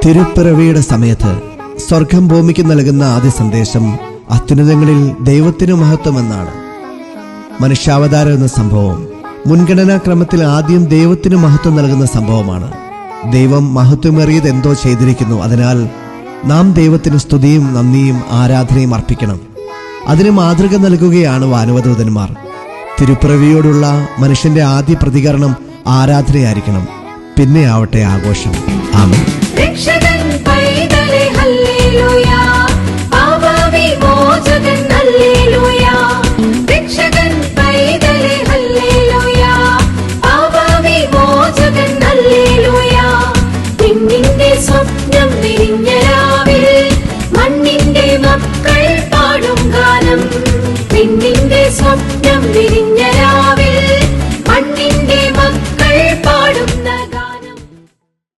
തിരുപ്പിറവിയുടെ സമയത്ത് സ്വർഗം ഭൂമിക്ക് നൽകുന്ന ആദ്യ സന്ദേശം അത്യുന്നതങ്ങളിൽ ദൈവത്തിനു മഹത്വമെന്നാണ്. മനുഷ്യാവതാരം എന്ന സംഭവം മുൻഗണനാ ക്രമത്തിൽ ആദ്യം ദൈവത്തിനു മഹത്വം നൽകുന്ന സംഭവമാണ്. ദൈവം മഹത്വമേറിയത് എന്തോ ചെയ്തിരിക്കുന്നു. അതിനാൽ നാം ദൈവത്തിന് സ്തുതിയും നന്ദിയും ആരാധനയും അർപ്പിക്കണം. അതിന് മാതൃക നൽകുകയാണ് വാനവദൂതന്മാർ. തിരുപ്പിറവിയോടുള്ള മനുഷ്യന്റെ ആദ്യ പ്രതികരണം ആരാധനയായിരിക്കണം. പിന്നെ ആവട്ടെ ആഘോഷം. ആമേൻ.